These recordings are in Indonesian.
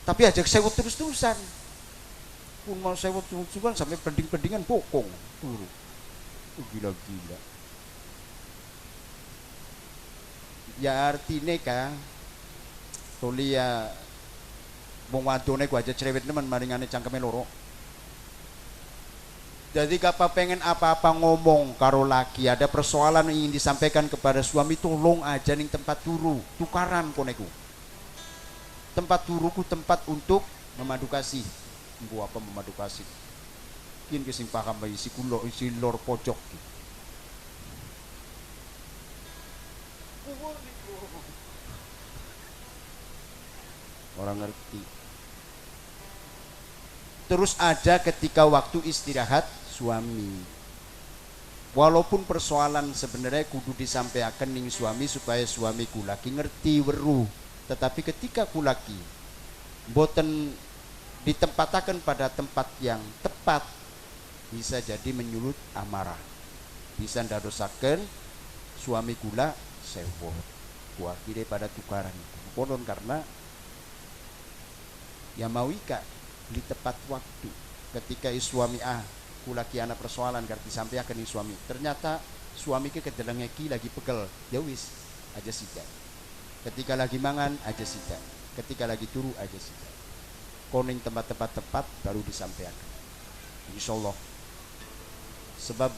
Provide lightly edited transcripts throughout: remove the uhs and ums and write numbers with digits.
Tapi ajak sewot terus-terusan. Pun mau sewot terus-terusan sampai pending-pendingan bokong turu. Gila-gila. Ya artine Kang, tuli ya wong wadone ku aja cerewet nemen maringane cangkeme loro. Jadi kapa pengen apa-apa ngomong karo laki, ada persoalan yang ingin disampaikan kepada suami, tolong aja ning tempat turu, tukaran koneku. Tempat turuku tempat untuk memadu kasih. Engko apa memadu kasih? Kin ki sing paham bae isi kulo isi lor pojok ki. Orang ngerti. Terus ada ketika waktu istirahat suami, walaupun persoalan sebenarnya kudu disampaikan ning suami supaya suami kulaki ngerti weruh, tetapi ketika kulaki boten ditempatakan pada tempat yang tepat, bisa jadi menyulut amarah, bisa ndadosaken suami kula sewot kuakhire pada tukaran konon karena ya mau ika di tepat waktu ketika suami kulaki anak persoalan karena disampaikan nih suami, ternyata suami ke kedelengeki lagi pegel, ya wis aja sida, ketika lagi mangan aja sida, ketika lagi turu aja sida, koning tempat-tempat tepat baru disampaikan insyaallah. Sebab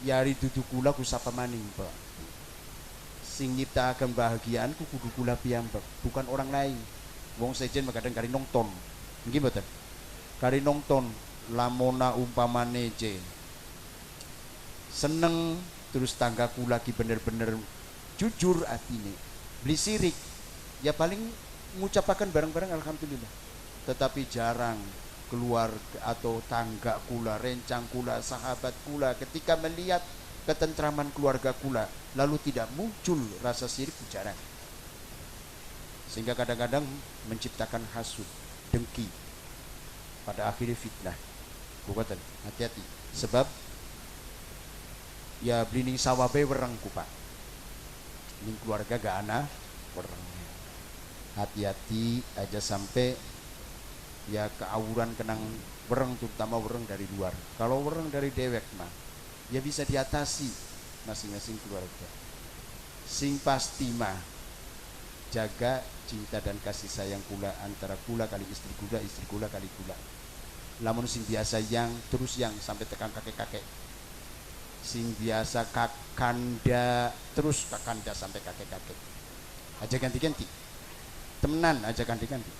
yari dudu kula kusapa maning Pak, sing nyiptakan bahagiaan ku kudu kula piyambak, bukan orang lain. Wong sejen kadang kari nonton nggih mboten, kari nonton lamona umpamane je seneng terus tangga kula ki bener-bener jujur atine beli sirik ya paling mengucapkan bareng-bareng alhamdulillah, tetapi jarang keluar atau tangga kula, rencang kula, sahabat kula ketika melihat ketentraman keluarga kula lalu tidak muncul rasa sirik, jarang. Sehingga kadang-kadang menciptakan hasud, dengki, pada akhirnya fitnah. Bukan, hati-hati. Sebab ya blining sawabe wereng ku Pak, ning keluarga gak ana wereng. Hati-hati aja sampai ya keawuran kenang wereng, terutama wereng dari luar. Kalau wereng dari dewek mah ya bisa diatasi masing-masing keluarga. Sing pasti mah jaga cinta dan kasih sayang kula antara kula kali istri kula kali kula. Lamun sing biasa yang terus yang sampai tekan kakek-kakek, sing biasa kakanda terus kakanda sampai kakek-kakek, aja ganti-ganti temenan, aja ganti-ganti.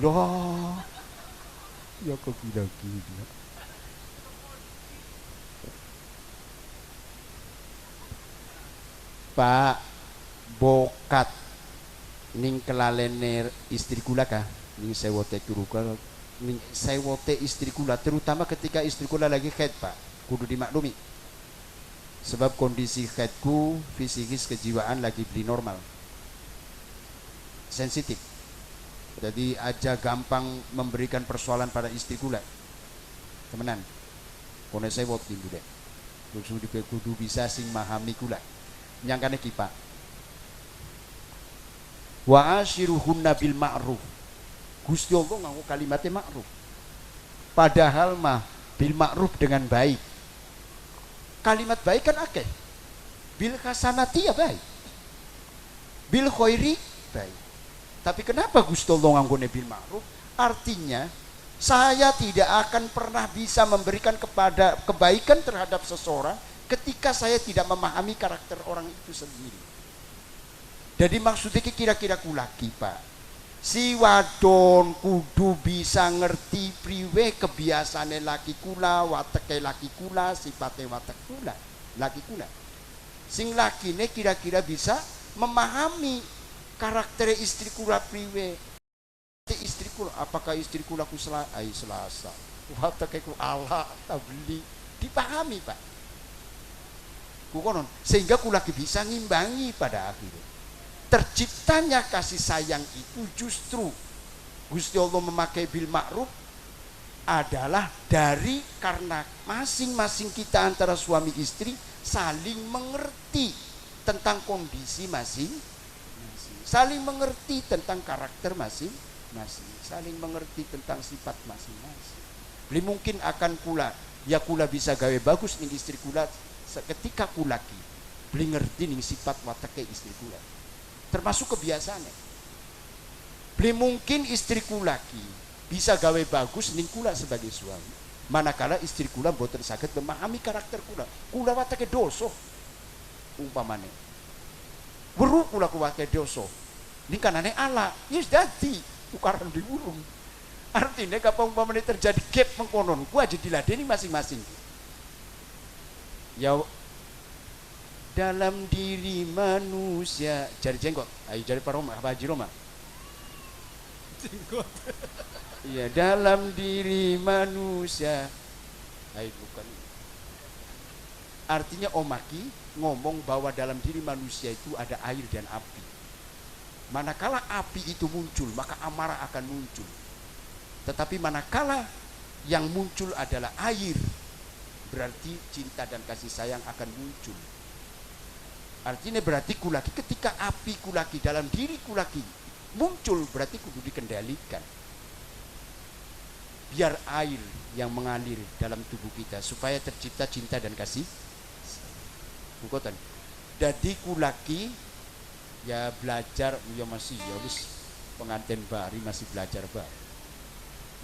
Loh ya kok gila-gila. Pak bokat ning kelalene istri kula kah ning sewote kuruka ning sewote istri kula, terutama ketika istri kula lagi haid Pak, kudu dimaklumi sebab kondisi haidku fisikis kejiwaan lagi beli normal, sensitif, jadi aja gampang memberikan persoalan pada istri kula temenan kone sewot dulu deh, kudu bisa sing mahami kula nyangkane ki Pak. Wa ashiruhunna bil ma'ruf. Gusti Allah nganggo kalimatnya ma'ruf. Padahal mah bil ma'ruf dengan baik. Kalimat baik kan akeh. Bil hasanati ya baik. Bil khairi baik. Tapi kenapa Gusti Allah nganggone bil ma'ruf? Artinya saya tidak akan pernah bisa memberikan kepada kebaikan terhadap seseorang ketika saya tidak memahami karakter orang itu sendiri. Jadi maksudnya kira-kira kulaki Pak, si wadon kudu bisa ngerti priwe kebiasaane laki kula, wateke laki kula, sifate watek kula, laki kula. Sing lakine kira-kira bisa memahami karakter istri kula priwe. Istri kula, apakah istri kula ku selasa, wateke ku ala tabli, dipahami Pak. Kukonon sehingga kulaki bisa ngimbangi pada akhirnya. Terciptanya kasih sayang itu justru Gusti Allah memakai bil ma'ruf adalah dari karena masing-masing kita antara suami istri saling mengerti tentang kondisi masing-masing, saling mengerti tentang karakter masing-masing, saling mengerti tentang sifat masing-masing. Beli mungkin akan kula, ya kula bisa gawe bagus nih istri kula seketika kulaki. Beli ngerti nih sifat watake istri kula, termasuk kebiasaannya. Beli mungkin istri kulaki bisa gawe bagus nih kula sebagai suami, manakala istri kula boten saged memahami karakter kula. Kula watake dosa umpamane. Weru kula kuwate dosa. Ini kanane ala, yes dadi tukaran diurung. Artinya kalau umpamane terjadi gap mengkonon, ku aja diladeni masing-masing. Ya dalam diri manusia, jari jenggot, ayo jari Pak Roma, Pak Haji Roma. Jenggot. Iya, dalam diri manusia. Ayo bukan. Artinya Omaki ngomong bahwa dalam diri manusia itu ada air dan api. Manakala api itu muncul, maka amarah akan muncul. Tetapi manakala yang muncul adalah air, berarti cinta dan kasih sayang akan muncul. Artinya berarti kulaki, ketika api kulaki dalam diri kulaki muncul, berarti kudu dikendalikan. Biar air yang mengalir dalam tubuh kita supaya tercipta cinta dan kasih. Bukotan. Jadi kulaki ya belajar, ya masih ya wis pengantin bari masih belajar bari.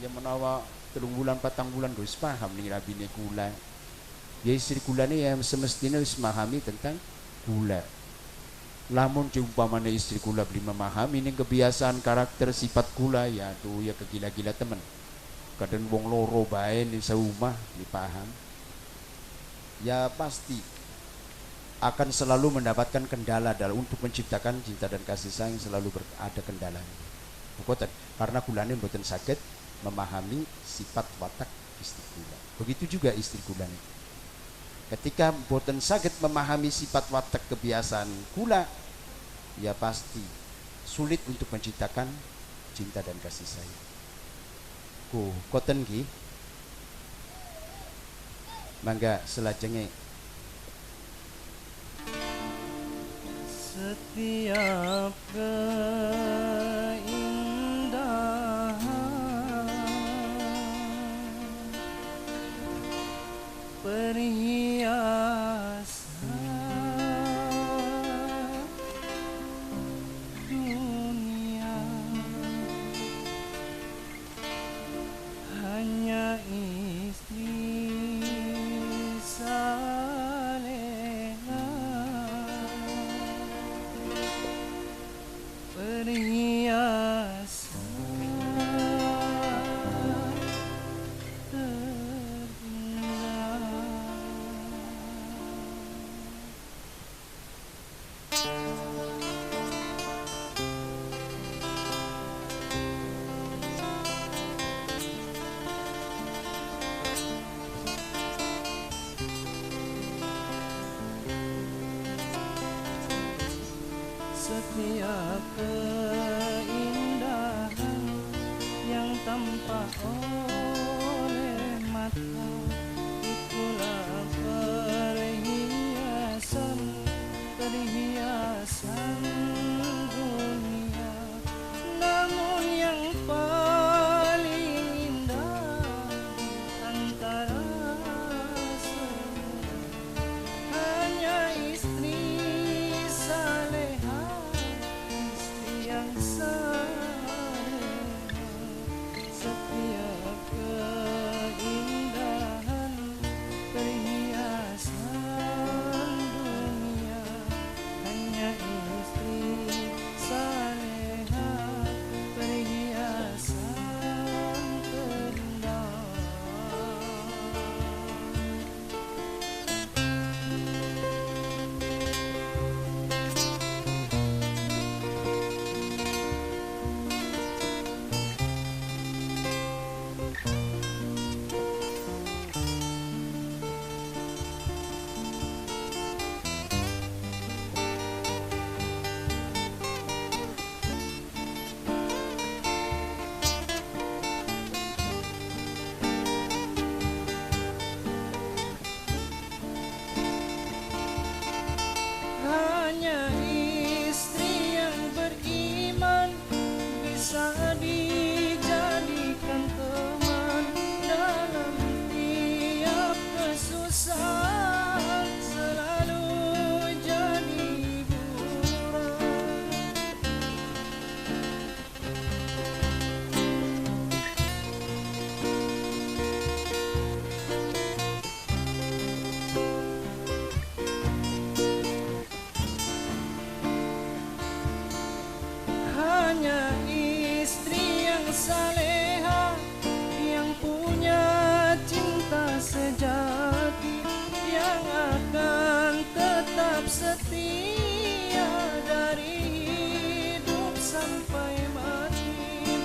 Ya menawa 3 bulan 4 bulan wis paham nih rabine kula. Ya istri kula nih yang semestinya wis memahami tentang kula. Lamun umpamane istri kula beli memahami ini kebiasaan karakter sifat kula, ya tuh ya kegila-gila temen. Kadang wong loro bae ning seumah dipaham. Ya pasti akan selalu mendapatkan kendala dalam untuk menciptakan cinta dan kasih sayang, selalu ada kendalanya. Bukoten karena kulane mboten saged memahami sifat watak istri kula. Begitu juga istri kula nih. Ketika boten saged memahami sifat watak kebiasaan kula, ya pasti sulit untuk menciptakan cinta dan kasih sayang. Koten nggih. Mangga selajenge. Setiap perhiasan dunia hanya istri saleha, perhiasan setiap keindahan yang tampak oleh mata, itulah perhiasan, perhiasan dunia. Namun yang paling indah di antara semua hanya istri saleha, istri yang saleha. Setiap keindahan perhiasan dunia hanya istri setia dari hidup sampai mati,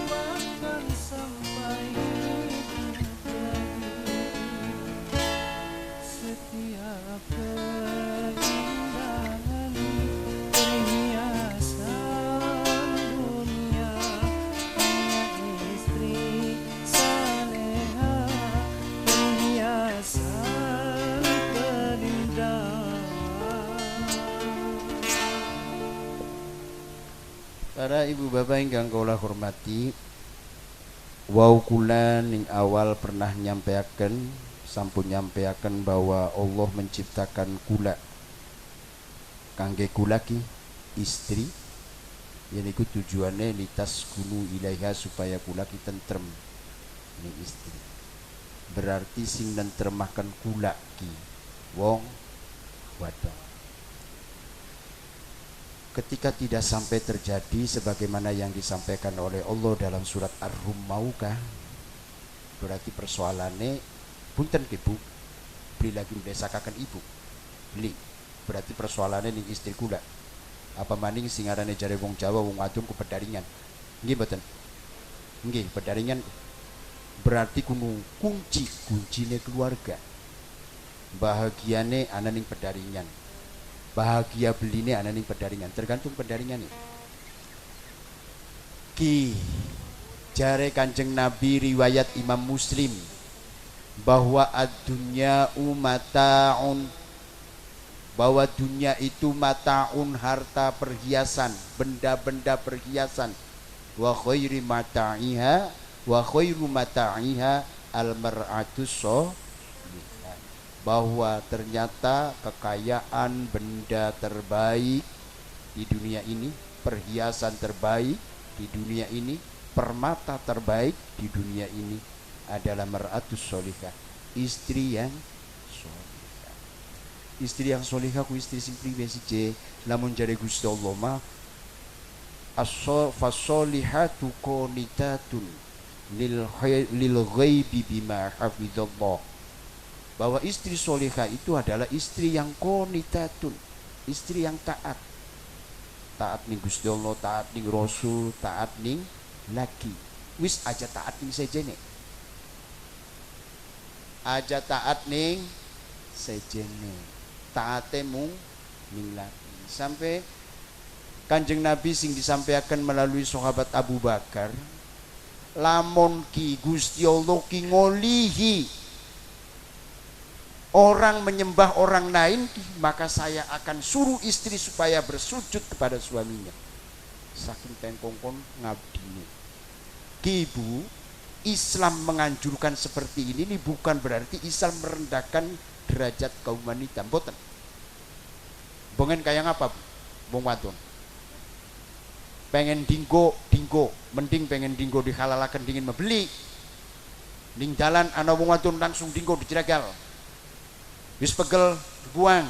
bahkan sampai hidup lagi. Setiap keindahan perhiasan dunia, hanya istri saleha perhiasan terindah. Para ibu bapak ingkang kula hormati, wau kula ning awal pernah nyampaikan, sampun nyampaikan bahwa Allah menciptakan kula kangge kula ki istri, yaiku tujuannya litas kunu ilaiha supaya kula ki tentrem ning istri. Berarti sing nentremaken kula ki wong wadon. Ketika tidak sampai terjadi sebagaimana yang disampaikan oleh Allah dalam surat Ar-Rum, maukah? Berarti persoalannya punten ki Bu, beli lagi ndesakaken ibu. Beli. Berarti persoalannya ning istri kula. Apa maning sing arane jare wong Jawa wong wadon ku pedaringan. Nggih mboten? Nggih, pedaringan berarti kuncine keluarga. Bahagiane ana ning pedaringan. Bahagia beline ana ning pedaringan, tergantung pedaringan nih. Ki jare Kanjeng Nabi riwayat Imam Muslim bahwa ad-dunya mata'un, bahwa dunia itu mata'un, harta perhiasan, benda-benda perhiasan. Wa khairu mata'iha al-mar'atus sholihah, bahwa ternyata kekayaan benda terbaik di dunia ini, perhiasan terbaik di dunia ini, permata terbaik di dunia ini adalah mar'atus sholihah, istri yang sholihah. Istri yang sholihah ku istri sing priwe siji, lamun jare Gusti Allah mah as-sholihatu qanitatun lil ghaibi bima hafizallah, bahwa istri solihah itu adalah istri yang qanitatun, istri yang taat ning Gusti Allah, taat ning Rasul, taat ning laki. Wis aja taat ning sejene, aja taat ning sejene, taate mung ning laki. Sampai Kanjeng Nabi sing disampaikan melalui sahabat Abu Bakar, lamun ki Gusti Allah ki ngolihi orang menyembah orang lain, maka saya akan suruh istri supaya bersujud kepada suaminya. Saking tengkongkon ngabdine. Ibu, Islam menganjurkan seperti ini bukan berarti Islam merendahkan derajat kaum wanita. Mboten. Bongen kaya ngapa, Bu? Wong wadon. Pengen dinggo, mending pengen dinggo dihalalaken dingin membeli. Ning dalan ana wong wadon langsung dinggo dijeregal. Wis pegel buang,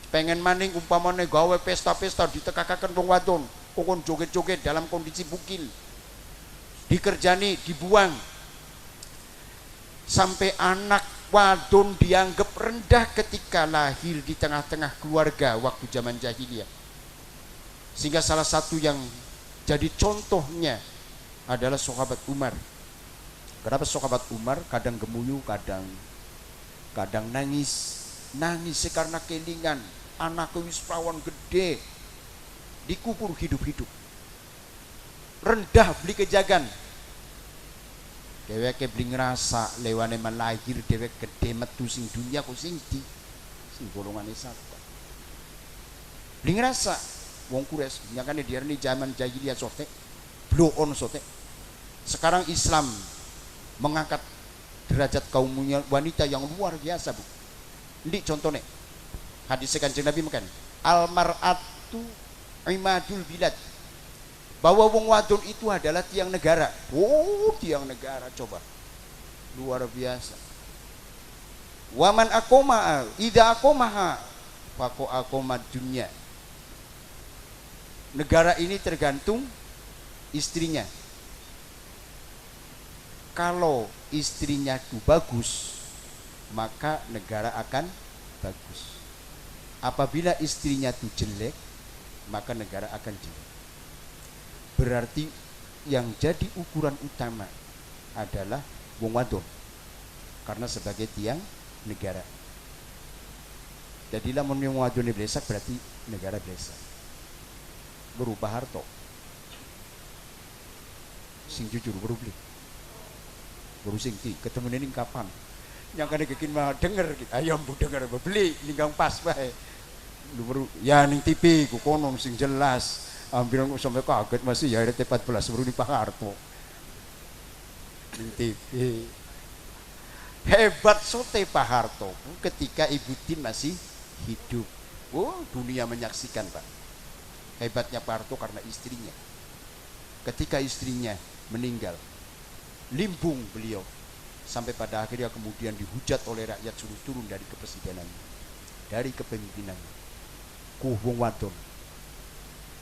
pengen maning umpamane gawe pesta-pesta ditekakaken wong wadon, kokon joget-joget dalam kondisi bukil, dikerjani dibuang, sampai anak wadon dianggap rendah ketika lahir di tengah-tengah keluarga waktu zaman jahiliyah. Sehingga salah satu yang jadi contohnya adalah sahabat Umar. Kenapa sahabat Umar kadang gemuyu, kadang nangis karena kelingan anak wis pawon gede dikubur hidup-hidup, rendah beli kejagan, dheweke beli ngerasa lewane malahir dhewek gede metu sing dunia ku sing golongane sapa beli ngerasa wong kures nyakane diarani zaman jahiliyah sote blow on sote. Sekarang Islam mengangkat derajat kaum wanita yang luar biasa, Bu. Ini contohnya hadis Kanjeng Nabi makan al-mar'atu imadul bilad, bahwa wong wadon itu adalah tiang negara. Oh, tiang negara, coba luar biasa. Waman akoma idza akomaha faqo akomad dunya. Negara ini tergantung istrinya. Kalau istrinya itu bagus, maka negara akan bagus. Apabila istrinya itu jelek, maka negara akan jelek. Berarti yang jadi ukuran utama adalah wong wadon, karena sebagai tiang negara. Jadi lamun wong wadon blesak berarti negara blesak. Berubah harto. Sing jujur berubah. Baru sing ti ketemu ning kapan? Yang kada kekin mah denger gitu. Ayo mbu denger beli linggang pas bae. Lu baru ya ning TV ku kono sing jelas. Ambil sampai kaget masih ya RT 14 baru di Pak Harto. Ning TV. Hebat sote Pak Harto ketika Ibu Tin masih hidup. Oh, dunia menyaksikan, Pak. Hebatnya Pak Harto karena istrinya. Ketika istrinya meninggal, limbung beliau sampai pada akhirnya kemudian dihujat oleh rakyat suruh turun dari kepresidenannya, dari kepemimpinannya. Wong wadon.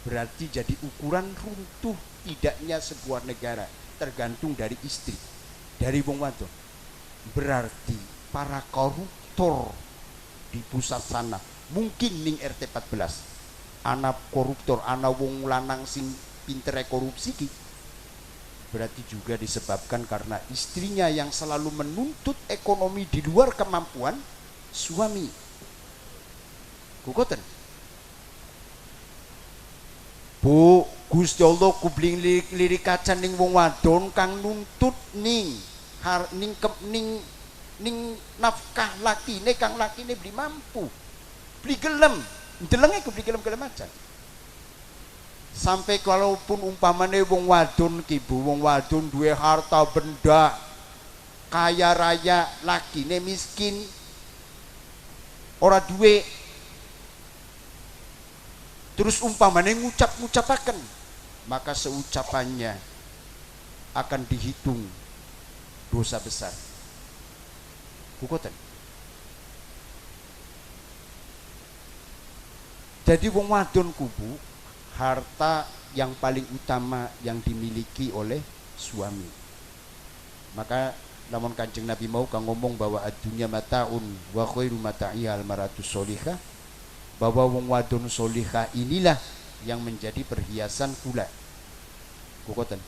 Berarti jadi ukuran runtuh tidaknya sebuah negara tergantung dari istri, dari wong wadon. Berarti para koruptor di pusat sana mungkin ning RT 14 anak koruptor, anak wong lanang sing pintere korupsi ki, berarti juga disebabkan karena istrinya yang selalu menuntut ekonomi di luar kemampuan suami. Kukoten Bu, Gusti Allah kubling lirik kaca ning wong wadon kang nuntut ning nafkah lakine kang lakine beli mampu, beli gelem, delenge ku beli gelem aja. Sampai kalaupun umpamane wong wadon ki Bu, wong wadon duwe harta benda, kaya raya, lakine miskin, ora duwe, terus umpamane ngucap-ngucapaken, maka seucapannya akan dihitung dosa besar. Bukoten. Jadi wong wadon kubu harta yang paling utama yang dimiliki oleh suami. Maka lamun Kanjeng Nabi mau kang ngomong bahwa adunya mataun wa khairu mata'ihal maratus solihah, bahwa wong wadon solihah inilah yang menjadi perhiasan kula. Kukoten.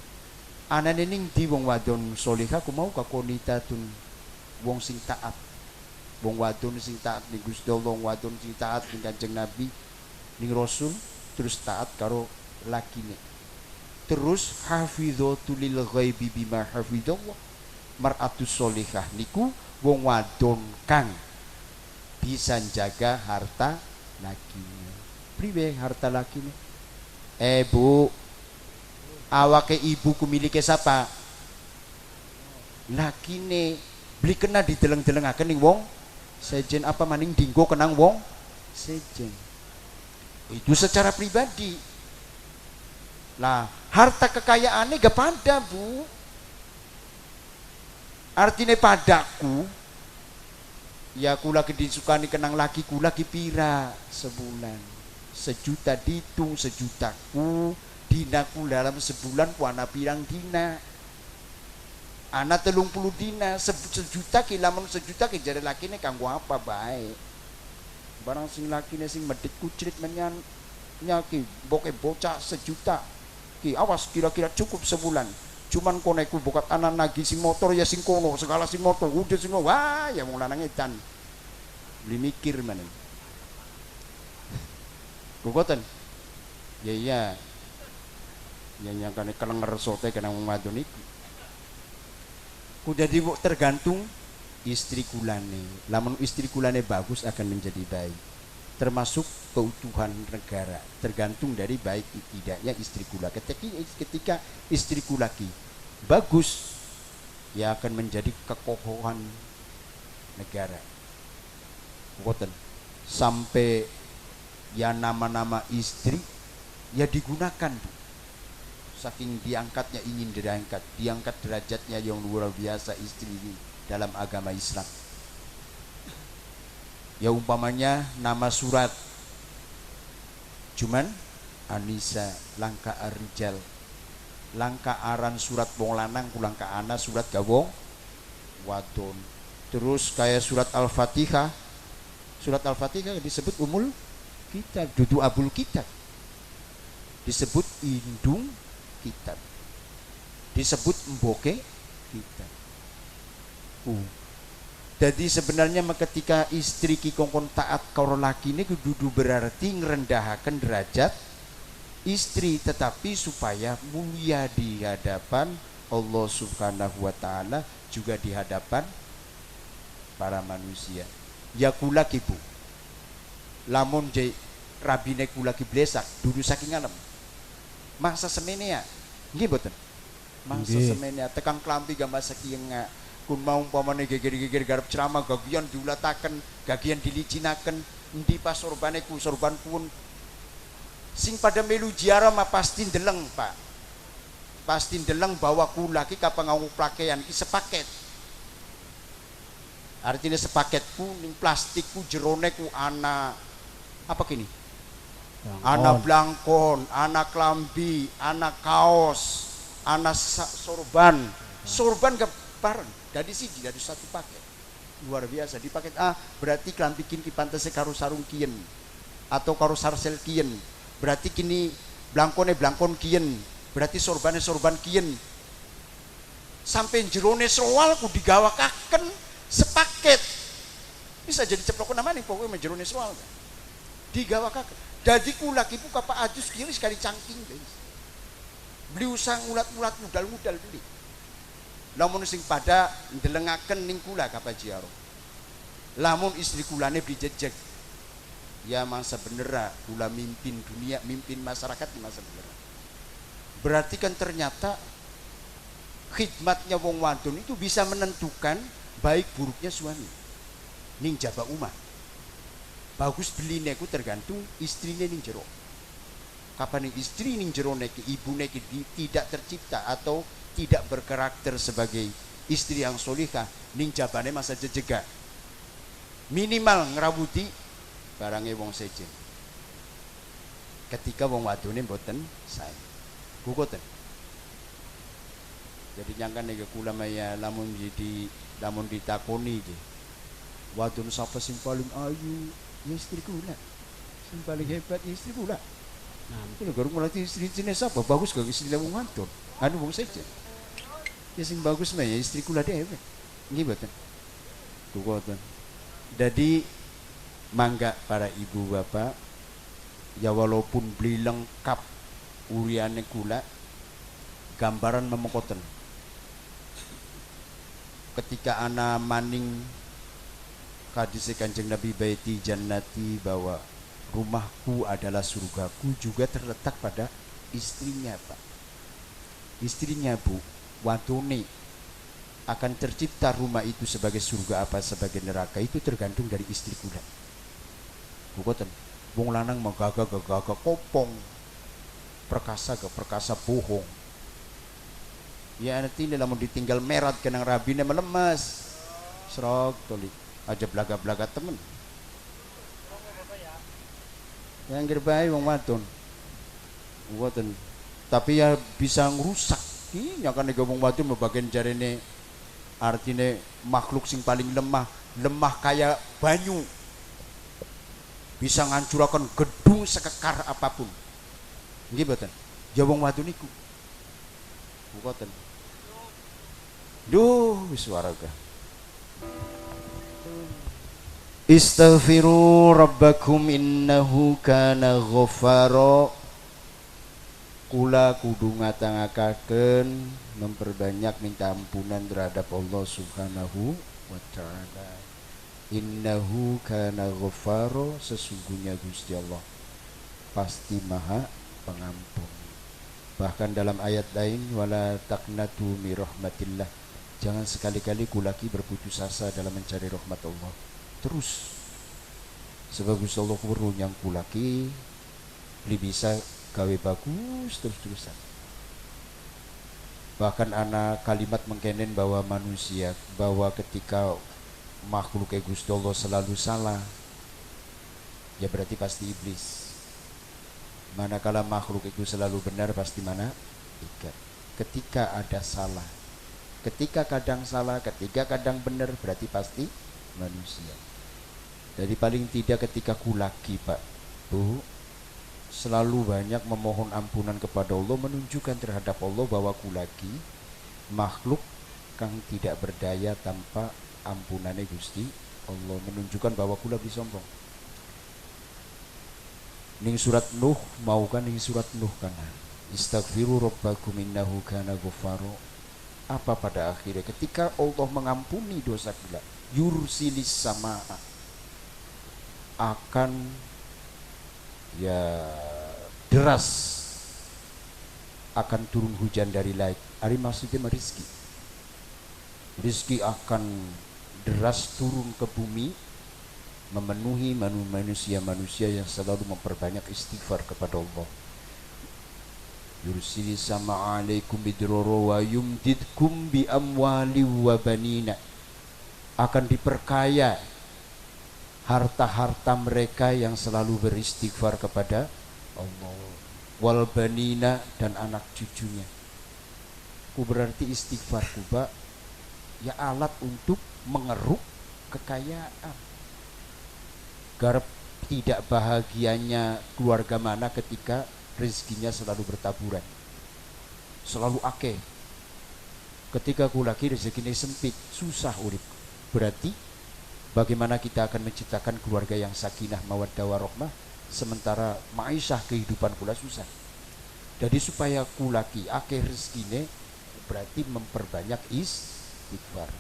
Anane ning di wong wadon solihah ku mau kakonitatun wong sing taat. Wong wadon sing taat ning Gusti Allah, wong wadon sing taat ning Kanjeng Nabi, ning Rasul, terus taat karo lakine. Terus hafidhatul lil ghaibi bima hafidhallah. Mar'atus solihah niku wong wadon kang bisa jaga harta lakine. Priwe harta lakine? Bu, awake ibu ku milike sapa? Lakine. Beli kena dideleng-delengaken ning wong sejen, apa maning dinggo kenang wong sejen. Itu secara pribadi. Nah, harta kekayaannya gak pada Bu. Artinya padaku, ya aku lagi disukani kenang laki ku lagi pira sebulan. 1 juta ditung 1 jutaku, dinaku dalam sebulan ku ana pirang dina. Ana 30 dina, 1 juta ki lamun 1 juta ki jare lakine kanggo apa bae. Barang sing lakine sing medit kucrit menyan nyaki boke bocah 1 juta ki awas kira-kira cukup sebulan. Cuman koneku bokat anak nagi sing motor ya sing kono, segala sing motor udah sing wah ya wong lanang edan. Beli mikir maning. Kukoten. Ya iya. Ya nyangkane kelenger sote kena wong wadon iki. Ku jadi tergantung istri kulane. Lamun istri kulane bagus akan menjadi baik. Termasuk keutuhan negara tergantung dari baik tidaknya istri kula. Ketika istri kulaki bagus, ya akan menjadi kekokohan negara. Ngoten. Sampai ya nama-nama istri ya digunakan. Saking diangkatnya ingin diangkat derajatnya yang luar biasa istri ini dalam agama Islam. Ya umpamanya nama surat cuman Anisa langka Arrijal, langka aran surat wong lanang ku langka ana surat gawong wadon. Terus kayak surat Al-Fatihah Surat Al-Fatihah disebut umul kitab, dudu abul kitab, disebut indung kitab, disebut mboke kitab. Jadi sebenarnya ketika istri kikongkon taat karo laki ini dudu berarti ngerendahaken derajat istri, tetapi supaya mulia di hadapan Allah Subhanahu wa taala, juga di hadapan para manusia. Ya kula kibu lamun je rabine kula ki blesak dudu saking alam mangsa semene ya nggih mboten mangsa semene tekan klambi gambar saking kun mau umpamane geger-geger garap ceramah gagian diulataken gagian dilicinaken endi pas sorbane ku sorban pun sing pada melu jiarah mah pasti ndeleng Pak, pasti ndeleng bahwa kula ki kapangawu pakaian ki sepaket. Artinya sepaketku ning plastikku jerone ku ana apa gini? Ana blangkon, ana klambi, ana kaos, ana sorban. Sorban gak bareng, dari siji dari satu paket. Luar biasa di paket A berarti klambi kini pantese karo sarung kien atau karo sarsel kien. Berarti kini blangkone blangkon kien, berarti sorbane sorban kien. Sampai jerone soal ku digawakaken sepaket, bisa jadi ceplok namanya pokoknya menjerone soal digawakaken. Jadi kula kipu kapa ajus kiri sekali cangking guys, beli usang ulat-ulat mudal-mudal beli. Lamun sing pada ndelengaken ning kula kapa jiaro. Lamun istri kulane beli jejeg, ya masa bener kula mimpin dunia, mimpin masyarakat di masa bener. Berarti kan ternyata khidmatnya wong wadon itu bisa menentukan baik buruknya suami ning jaba umah. Bagus beline ku tergantung istrine ning jero. Kapan ning istri ning jero nek ibune tidak tercipta atau tidak berkarakter sebagai istri yang solihah, ning jabane masa jejega minimal ngrawuti barange wong sejen. Ketika wong wadone mboten sae gugoten. Jadi nyangkan nek kula maya lamun ditakoni iki. Wadon sapa sing paling ayu? Ya istri kula. Sing paling hebat istri kula. Nah, itu lho mulai istri jenis apa? Bagus gak istri wong wadon. Anu wong sejen. Ya sing bagus mah ya istri kula dhewe. Nggih mboten. Kuwoten. Jadi mangga para ibu bapak ya walaupun beli lengkap uriane kula gambaran memengkoten. Ketika ana maning hadis Kanjeng Nabi baiti jannati, bahwa rumahku adalah surgaku, juga terletak pada istrinya Pak. Istrinya Bu, wadone akan tercipta rumah itu sebagai surga apa sebagai neraka itu tergantung dari istri kula. Bukoten wong lanang mau gagah kopong, perkasa ke perkasa bohong. Ya nanti lamun ditinggal merat kenang rabine melemas. Serok tolik aja belaga-belaga temen. Yang gerbai wong wadon. Wadon. Tapi ya bisa ngerusak. Iya kan nek wong wadon bagian jarene artine makhluk sing paling lemah kayak banyu. Bisa ngancurakan gedung sekekar apapun. Nggih mboten? Ya wong wadon niku. Mboten. Duh, wis waraga. Istaghfiru rabbakum innahu kana ghaffara. Kula kudu ngatangakaken memperbanyak minta ampunan terhadap Allah Subhanahu wa taala. Innahu kana ghaffara, sesungguhnya Gusti Allah pasti Maha Pengampun. Bahkan dalam ayat lain, wala taqnatu mi rahmatillah, jangan sekali-kali kulaki berputus asa dalam mencari rahmat Allah. Terus sebab Gusti Allah kuwuru yang kulaki li bisa gawe bagus terus-terusan. Bahkan ana kalimat mengkenen bahwa manusia, bahwa ketika makhluk Gusti Allah selalu salah, ya berarti pasti iblis. Manakala makhluk itu selalu benar, pasti mana? Ketika ada salah, ketika kadang salah, ketika kadang benar, berarti pasti manusia. Jadi paling tidak ketika kulaki Pak Bu selalu banyak memohon ampunan kepada Allah, menunjukkan terhadap Allah bahwa kulaki makhluk kang tidak berdaya tanpa ampunane Gusti Allah, menunjukkan bahwa kula bisa sombong. Ning surat Nuh mau kan, ning surat Nuh kana istaghfiru rabbakum innahu kana ghaffaro. Apa pada akhirnya ketika Allah mengampuni dosa kita, yursilis sama akan ya deras akan turun hujan dari langit. Ari maksudnya rizki. Rizki akan deras turun ke bumi, memenuhi manusia-manusia yang selalu memperbanyak istighfar kepada Allah. Yursili sama alaikum bidroro wa yumdidkum bi amwali wa banina. Akan diperkaya harta-harta mereka yang selalu beristighfar kepada Allah. Wal banina, dan anak cucunya. Ku berarti istighfar kuba ya alat untuk mengeruk kekayaan. Garap tidak bahagianya keluarga mana ketika rezekinya selalu bertaburan, selalu akeh. Ketika kulaki rezekinya sempit, susah urip. Berarti bagaimana kita akan menciptakan keluarga yang sakinah mawaddah warahmah sementara maisha kehidupan kula susah. Jadi supaya kulaki akeh rezekinya berarti memperbanyak istighfar.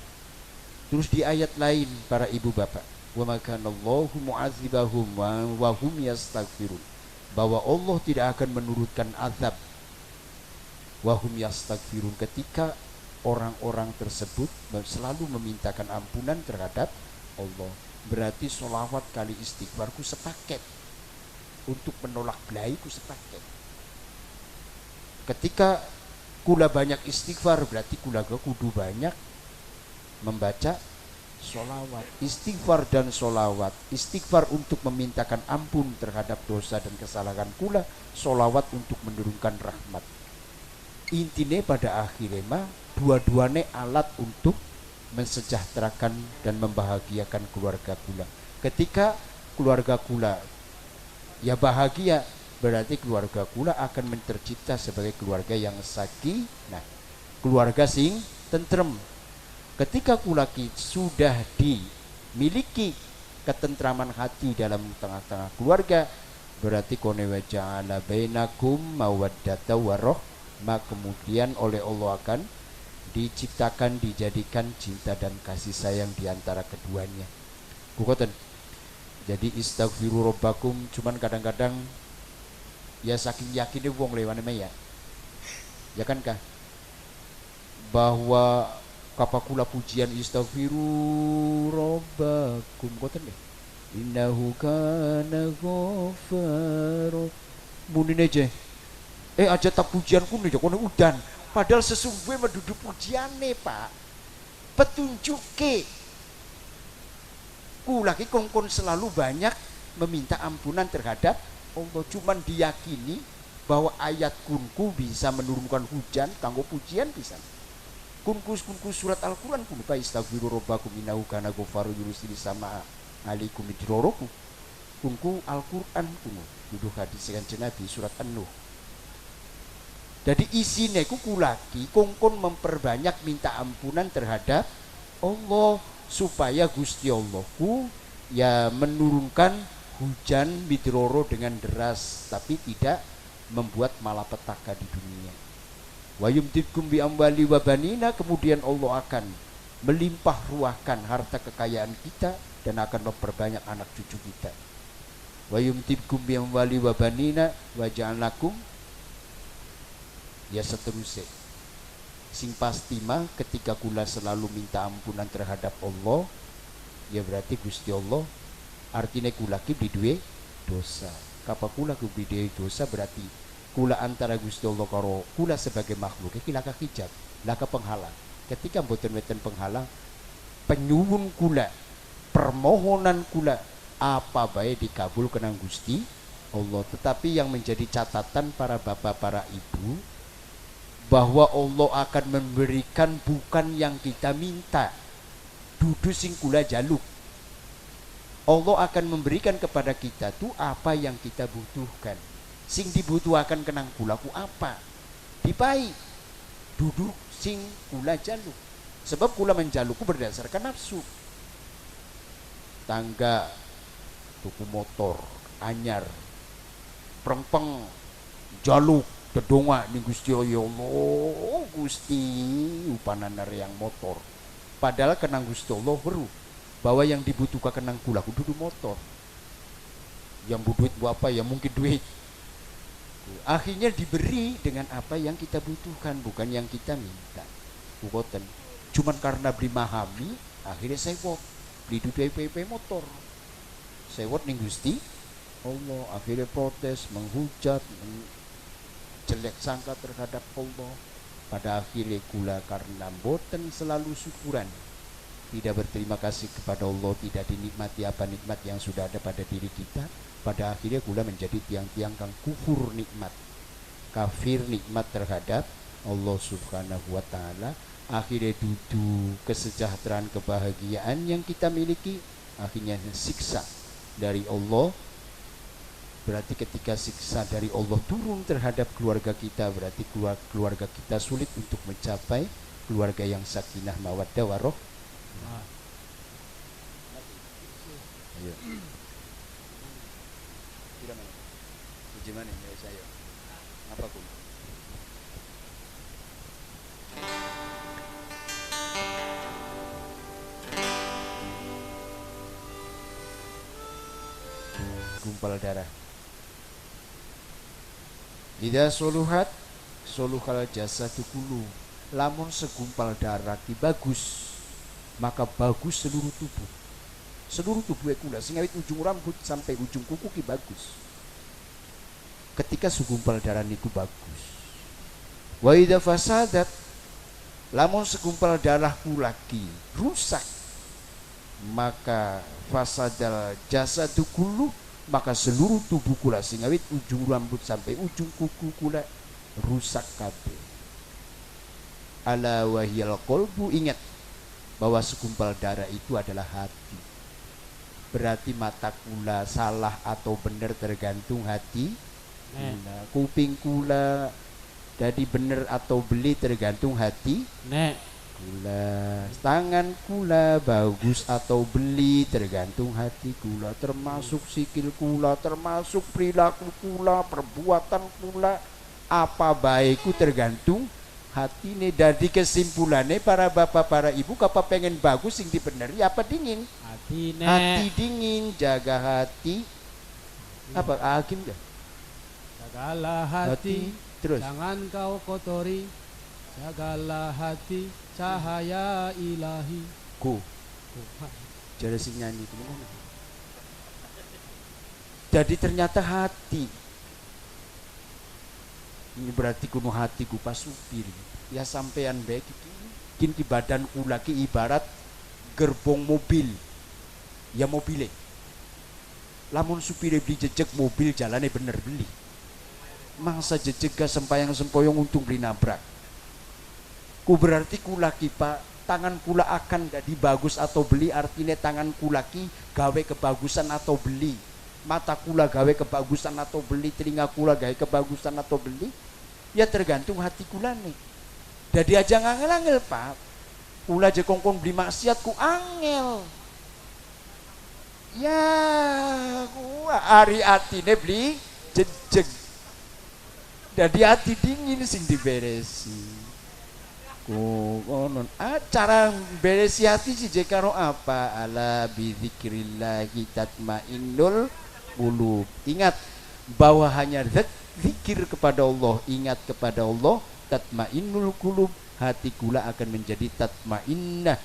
Terus di ayat lain para ibu bapak, wa makanallahu mu'adzibahum wa hum yastaghfirun, bahwa Allah tidak akan menurunkan azab wa hum yastaghfirun ketika orang-orang tersebut selalu memintakan ampunan terhadap Allah. Berarti sholawat kali istighfarku sepaket, untuk menolak belaiku sepaket. Ketika kula banyak istighfar berarti kula kudu banyak membaca sholawat. Istighfar dan sholawat. Istighfar untuk memintakan ampun terhadap dosa dan kesalahan kula, sholawat untuk menurunkan rahmat. Intinya pada akhirnya mah dua-duanya alat untuk mensejahterakan dan membahagiakan keluarga kula. Ketika keluarga kula ya bahagia, berarti keluarga kula akan tercipta sebagai keluarga yang sakinah, keluarga sing tentrem. Ketika kulaki sudah dimiliki ketentraman hati dalam tengah-tengah keluarga, berarti kone wa ja'ala bainakum mawaddata warahmah, kemudian oleh Allah akan diciptakan, dijadikan cinta dan kasih sayang di antara keduanya. Kukoten. Jadi istaghfiru rabbakum, cuman kadang-kadang ya saking yakinnya wong lewane ya. Ya kan kah? Bahwa kapakula pujian istaghfiru rabbakum koten deh. Innahu kana ghaffaro. Munine aja. Aja tak pujianku nih kono udan. Padahal sesungguhnya menduduk pujiane, Pak. Petunjuke. Ku lagi kongkon selalu banyak meminta ampunan terhadap Allah, cuman diyakini bahwa ayat kunku bisa menurunkan hujan kanggo pujian bisa. Kunku surat Al-Qur'an kunku istaghfiru rabbakum innahu kana ghaffaro yursilis sama alaikum midrarakum. Kunku Al-Qur'an kunku duduh hadis Kanjeng Nabi surat An-Nuh. Jadi isine ku kulaki kongkon memperbanyak minta ampunan terhadap Allah supaya Gusti Allahku ya menurunkan hujan midroro dengan deras, tapi tidak membuat malapetaka di dunia. Wa yumdidkum bi amwali wa banina, kemudian Allah akan melimpah ruahkan harta kekayaan kita dan akan memperbanyak anak cucu kita. Wa yumdidkum bi amwali wa banina wa ja'alakum, ya seterusnya. Sing pasti mah ketika kula selalu minta ampunan terhadap Allah, ya berarti Gusti Allah artinya kula ki bidue dosa. Kapa kula ki bidue dosa berarti kula antara Gusti Allah karo kula sebagai makhluk iki laka hijab, laka penghalang. Ketika mboten weten penghalang, penyuwun kula, permohonan kula apa bae dikabul kenang Gusti Allah. Tetapi yang menjadi catatan para bapak, para ibu, bahwa Allah akan memberikan bukan yang kita minta. Dudu sing kula jaluk. Allah akan memberikan kepada kita tuh apa yang kita butuhkan. Sing dibutuhkan kenang kulaku apa? Dipai duduk sing kula jaluk. Sebab kula menjalukku berdasarkan nafsu. Tangga tuku motor anyar prempeng jaluk dedonga ning Gusti ya Allah Gusti upanan yang motor. Padahal kenang Gusti Allah weruh bahwa yang dibutuhkan kenang kula kudu motor. Yang duit buat apa ya mungkin duit. Akhirnya diberi dengan apa yang kita butuhkan bukan yang kita minta. Bukoten. Cuman karena beli mahami akhirnya sewot beli PP motor. Sewot ning Gusti Allah akhirnya protes menghujat jelek sangka terhadap Allah. Pada akhirnya kula karena boten selalu syukuran tidak berterima kasih kepada Allah, tidak dinikmati apa nikmat yang sudah ada pada diri kita, pada akhirnya kula menjadi tiang-tiang kang kufur nikmat, kafir nikmat terhadap Allah Subhanahu wa taala. Akhirnya dudu kesejahteraan kebahagiaan yang kita miliki akhirnya siksa dari Allah. Berarti ketika siksa dari Allah turun terhadap keluarga kita, berarti keluarga kita sulit untuk mencapai keluarga yang sakinah mawaddah warahmah. Ayo. Tidak mana? Gimana ya saya? Apa pun? Gumpal darah. Idza soluhat soluhal jasadu kullu. Lamun segumpal darah ki bagus, maka bagus seluruh tubuh. Seluruh tubuh kula sing awit ujung rambut sampai ujung kuku ki bagus. Ketika segumpal darah niku bagus. Wa idza fasadat lamun segumpal darah kula ki rusak, maka fasadal jasadu kullu, maka seluruh tubuh kula sing awit ujung rambut sampai ujung kuku kula rusak kabeh. Ala wahyal qalbu, ingat bahwa segumpal darah itu adalah hati. Berarti mata kula salah atau benar tergantung hati. Kuping kula jadi benar atau beli tergantung hati. Kula, tangan kula bagus atau beli tergantung hati kula, termasuk sikil kula, termasuk perilaku kula, perbuatan kula, apa baikku tergantung hati nih. Dari kesimpulannya para bapak para ibu kapa pengen bagus sing dibeneri apa dingin hati dingin, jaga hati apa hakim ya jagalah hati terus jangan kau kotori, jagalah hati cahaya ilahi. Jadi sing nyanyi itu mana? Jadi ternyata hati ini berarti kuno hati ku pas supir ya sampean baik kini badan kula ki ibarat gerbong mobil ya mobile. Lamun supire beli jejeg mobil jalannya bener beli. Mangsa jejeg ga sempayang sempoyong untung beli nabrak. Ku berarti kula ki Pak, tangan kula akan jadi bagus atau beli, artinya tangan kula ki gawe kebagusan atau beli. Mata kula gawe kebagusan atau beli, telinga kula gawe kebagusan atau beli, ya tergantung hati kula nih. Jadi aja ngangel-angel Pak, kula aja kongkong beli maksiat ku angel. Ya, gua hari atine beli jejeg. Jadi hati dingin sing diberesi. Konon cara beresi hati si karo apa? Ala bidzikrillahi tatmainnul qulub. Ingat bahwa hanya zikir kepada Allah, ingat kepada Allah, tatmainnul qulub, hati kula akan menjadi tatmainnah,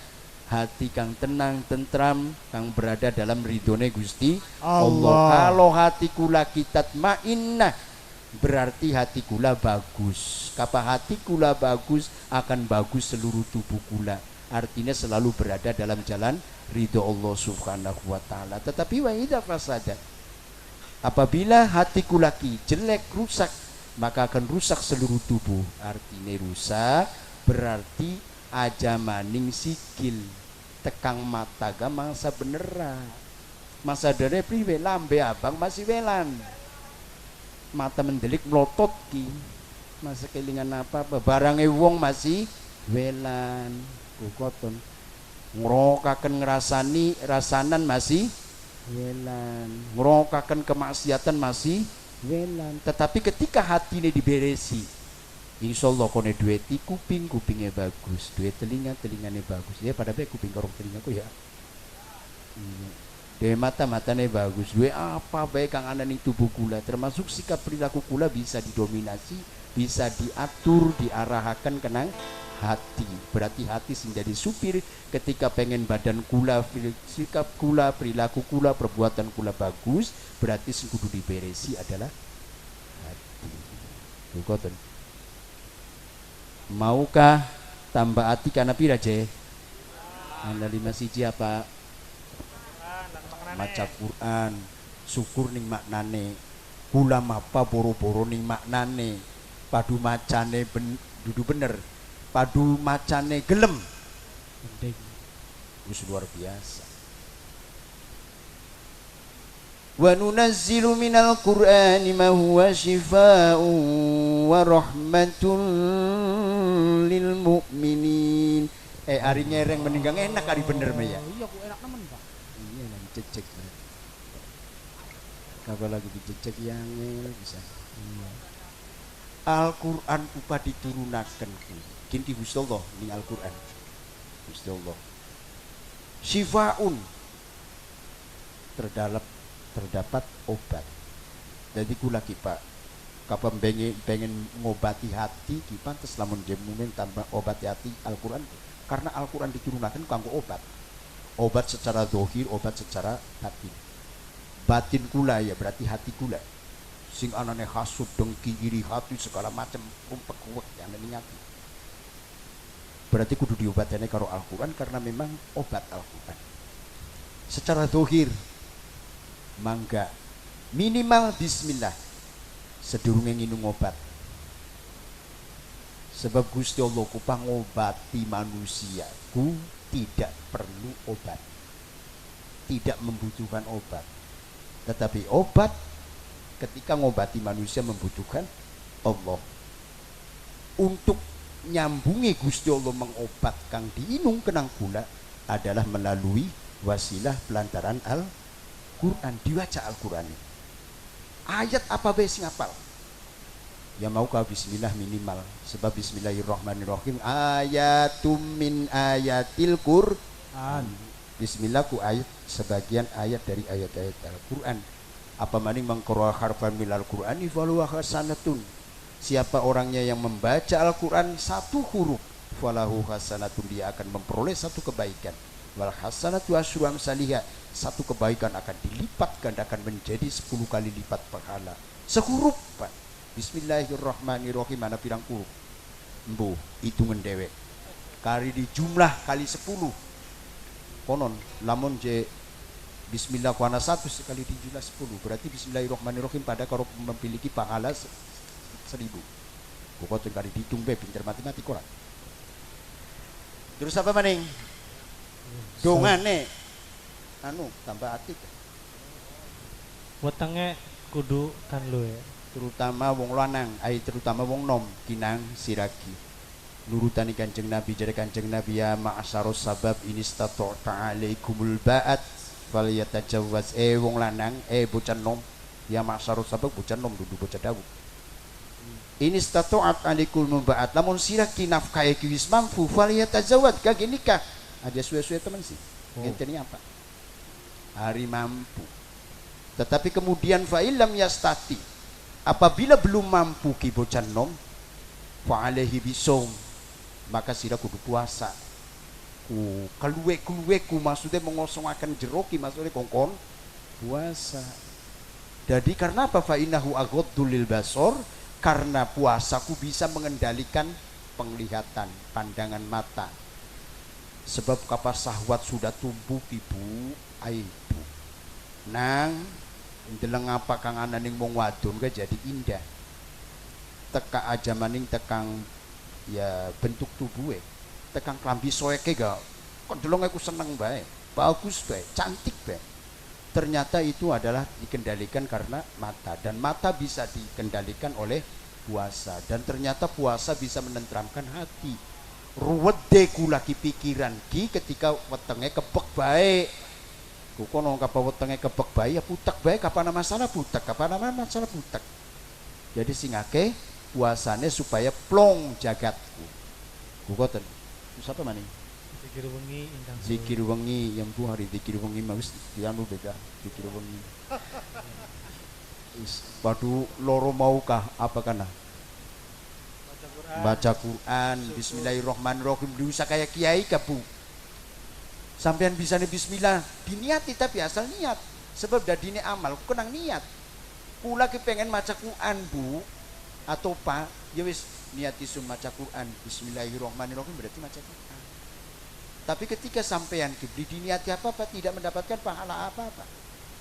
hati kang tenang, tentram, kang berada dalam ridhone Gusti Allah. Kalau hati kula tatmainnah berarti hati kula bagus. Kapa hati kula bagus, akan bagus seluruh tubuh kula. Artinya selalu berada dalam jalan ridho Allah Subhanahu wa taala. Tetapi wa idza fasada, apabila hati kula ki jelek, rusak, maka akan rusak seluruh tubuh. Artinya rusak berarti aja maning sikil tekang mata ga mangsa beneran. Masa dene priwe lambe abang masih welan. Mata mendelik melotot ki. Masa kelingan apa barange wong masih welan. Kukoton. Ngrokaken ngrasani rasanan masih welan. Ngrokaken kemaksiatan masih welan. Tetapi ketika hati ini diberesi, insyaallah kone dueti kupingnya bagus, duet telinganya bagus. Ya pada baik kuping karo telingaku ya. Dua matanya bagus, dua apa baik kang ana ning tubuh kula, termasuk sikap perilaku kula bisa didominasi, bisa diatur, diarahkan kenang hati. Berarti hati sing jadi supir ketika pengen badan kula, sikap kula, perilaku kula, perbuatan kula bagus, berarti sing kudu diberesi adalah hati. Dukoten. Maukah tambah hati karena pira je? Anda 5 siji apa? Maca Quran, syukur ning maknane. Kula mapa boro-boro ning maknane. Padu macane dudu bener. Padu macane gelem. Penting. Wis luar biasa. Wa nunazzilu minal Qur'ani ma huwa shifaa'un wa rahmatun lil mu'minin. Ari ngereng meninggang enak ari bener me ya. Iya kok enak nemen, Pak. Iya yang cecek. Kalau lagi dicecek yang bisa. Iya. Al-Qur'an upa diturunaken kinti Gusti Allah ning Al-Qur'an. Gusti Allah. Shifaa'un terdapat obat. Jadi kula ki Pak, kapan pengen ngobati hati ki pantes lamun jemunen tambah obati hati Al-Qur'an. Karena Al-Qur'an diturunkan kanggo obat. Obat secara zahir, obat secara batin. Batin kula ya berarti hati kula. Sing anane hasud, dengki, iri hati segala macam umpek-umpek yang ning ati. Berarti kudu diobatane karo Al-Qur'an karena memang obat Al-Qur'an. Secara zahir mangga minimal bismillah sedurunge nginum obat. Sebab Gusti Allah ku pangobati manusiaku tidak perlu obat, tidak membutuhkan obat. Tetapi obat ketika ngobati manusia membutuhkan Allah. Untuk nyambungi Gusti Allah mengobat kang diinung kenang gula adalah melalui wasilah pelantaran Al-Quran, diwaca Al-Quran. Ayat apa bae sing apal? Ya mau kau bismillah minimal. Sebab bismillahirrahmanirrahim ayatum min ayatil Qur'an. Bismillah ku ayat sebagian ayat dari ayat-ayat Al-Quran. Apa maning mangqara harfan minal Qur'ani falahu hasanatun. Siapa orangnya yang membaca Al-Quran satu huruf, falahu hasanatun, dia akan memperoleh satu kebaikan. Wal hasanatu asyru amsalihha, satu kebaikan akan dilipat gandakan menjadi 10 kali lipat pahala. Sehuruf Pak. Bismillahirrahmanirrahim mana pirang huruf? Mbuh, hitungan dewek. Kali di jumlah kali 10. Konon lamun je bismillah ku ana 1 sekali di jumlah 10. Berarti bismillahirrahmanirrahim pada karo memiliki pahala 1000. Pokok kali dihitung be pinter matematik ora. Terus apa maning? Dongane anu tambah atik. Wetenge kudu kan lu ya. Terutama wong lanang, terutama wong nom kinang siragi. Nurutani Kanjeng Nabi, jare Kanjeng Nabi ya ma'asyarus sabab inistata'ta alaikumul ba'at falyatajawwaz. Wong lanang, bocah nom, ya ma'asyarus sabab bocah nom dudu bocah dawuh. Inistata'at alaikumul ba'at, lamun siragi nafkahe ki wis mampu falyatajawwaz kage nikah. Aja suwe-suwe temen sih. Ngenteni apa? Hari mampu. Tetapi kemudian fa'ilam yastati, apabila belum mampu ki bocah nom, fa'alehi bisawm, maka sira kudu puasa. Keluwe-keluweku maksudnya mengosongaken jero ki maksudnya kongkon puasa. Jadi karena apa? Fa innahu aghaddul lil basar, karena puasaku bisa mengendalikan penglihatan, pandangan mata. Sebab kapan syahwat sudah tumbuh ibu, ibu. Nang ndeleng apa kang ana ning wong wadon ke jadi indah. Teka aja maning tekang ya bentuk tubuhe. Tekang klambi soeke gak kok delong aku seneng bae. Bagus bae, cantik bae. ternyata itu adalah dikendalikan karena mata, dan mata bisa dikendalikan oleh puasa, dan ternyata puasa bisa menenteramkan hati. Ruwede ku lagi pikiran ki ketika wetenge kebek baik. Ku kono kapan wetenge kebek baik ya putek baik, kapan masalah putek, kapan masalah putek. Jadi singake puasane supaya plong jagatku. Ku koten. Siapa mani? Zikir wengi ingkang Zikir wengi yang bu hari zikir wengi mawis dianu beda zikir wengi. Waduh loro maukah apa kana? Baca Quran, bismillahirrahmanirrahim, diusah kayak kiai ka bu. Sampean bisa nih bismillah, diniati tapi asal niat. Sebab dadine amal, kenang niat. Kula pengen maca Quran bu, atau pak, ya wis niati sun maca Quran, bismillahirrahmanirrahim berarti maca Quran. Tapi ketika sampean kibli diniati apa-apa tidak mendapatkan pahala apa-apa.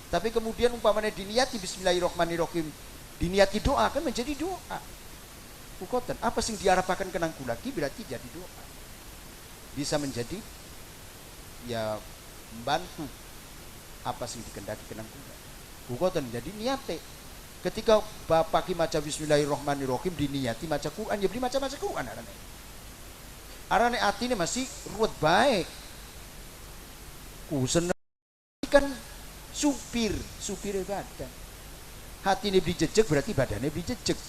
Tapi kemudian umpamanya diniati bismillahirrahmanirrahim, diniati doa kan menjadi doa. Kukoten, apa sing diarahkan kenang kulaki berarti jadi doa. Bisa menjadi ya membantu apa sing dikendaki kenang kulaki. Kukoten jadi niate. Ketika bapak ki maca bismillahirrahmanirrahim diniati maca Quran, ya beli maca Quran arane. Arane atine masih ruwet baik. Ku seneng kan supir badan. Hatine beli jejeg berarti badannya beli jejeg.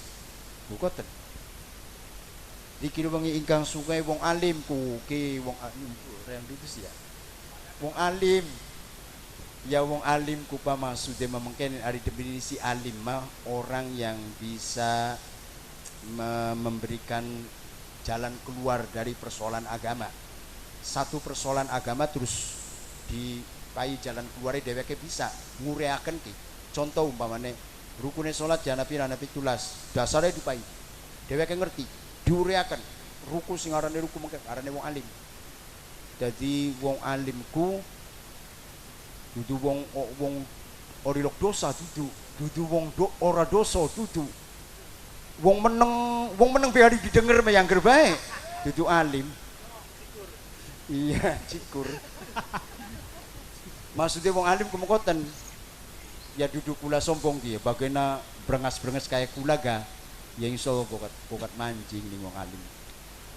Kukoten. Dikira wengi ingkang sungai wong alim ku ke wong alim yang itu ya. Wong alim ya wong alim ku pamasude memengken ari definisi alim mah orang yang bisa memberikan jalan keluar dari persoalan agama. Satu persoalan agama terus dipai jalan keluarnya dheweke bisa ngureaken ki. Contoh umpamane rukune salat jana pira tulas, dasare dipai. Dheweke ngerti, diureaken ruku sing arane ruku mengke arane wong alim. Jadi wong alimku dudu wong orilok dosa dudu wong ora dosa dudu. Wong meneng biar didengar me yang bae. Dudu alim. Iya, cikur. Maksudnya wong alim kemukoten. Ya duduk kula sombong dia, bagaimana brengas-brengas kayak kula ga. Ya iso bokat mancing ning wong alim.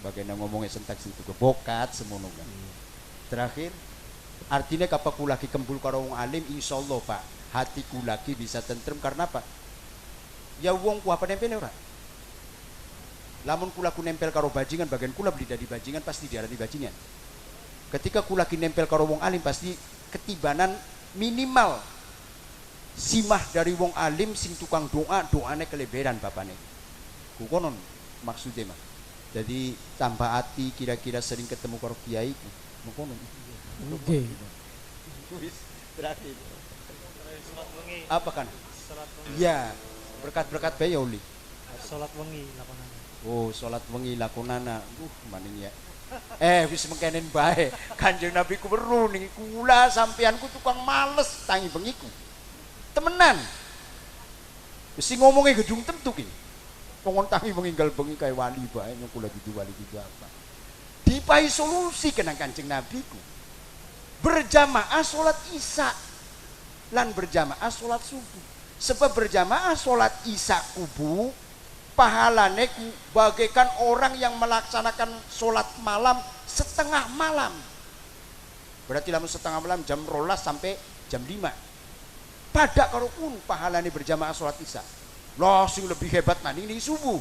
Bagaimana ngomongnya sentak situ bokat semono kan. Terakhir artinya kapan kula ki kembul karo wong alim insyaallah Pak, hati kula ki bisa tentrem karena apa? Ya wong ku apa nempel ora? Lamun kula ku nempel karo bajingan, bagian kula beli dari bajingan pasti diarani bajingan. Ketika kula ki nempel karo wong alim pasti ketibanan minimal simah dari wong alim sing tukang doane keleberan bapane. Ku konon maksudnya mah. Jadi tambah hati kira-kira sering ketemu karo kiai ku konon. Oke. Terakhir. Apa kan? Iya, berkat-berkat bae ya uli. Salat wengi lakonana. Oh, salat wengi lakonana. Maning ya. Wis mengkenen bae. Kanjeng Nabi ku weru ning kula sampeanku tukang males tangi bengiku. Temenan. Mesti ngomongnya gedung tentu ki. Pongon tangi meninggal bengi kayak wali bae nek kula gitu wali gitu apa. Dipai solusi kenang Kanjeng Nabi ku. Berjamaah sholat isya lan berjamaah sholat subuh. Sebab berjamaah sholat isya kubu pahalane bagaikan orang yang melaksanakan sholat malam setengah malam. Berarti lamun setengah malam jam 12 sampai jam 5. Pada karo pun pahalane berjamaah sholat isya. Loh sing lebih hebat maning ning subuh.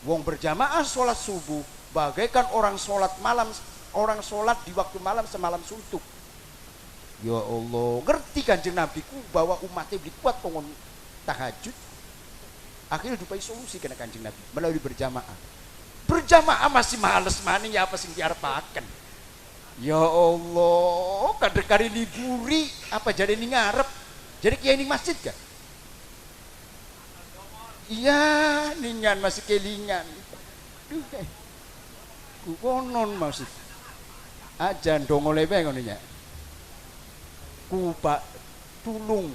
Wong berjamaah sholat subuh bagaikan orang sholat malam. Orang sholat di waktu malam semalam suntuk. Ya Allah, ngerti Kanjeng Nabiku bahwa umatnya beli kuat pengon tahajud. Akhirnya dupai solusi kena Kanjeng Nabi melalui berjamaah. Berjamaah masih males maning ya apa sing diarepaken. Ya Allah, kadang-kadang liburi apa jadi ning ngarep. Jadi kiai ning masjid kan? Iya, ningan masih kelingan. Duh, ku konon maksud. Ajan dong oleh bae ngono nya. Ku Pak tulung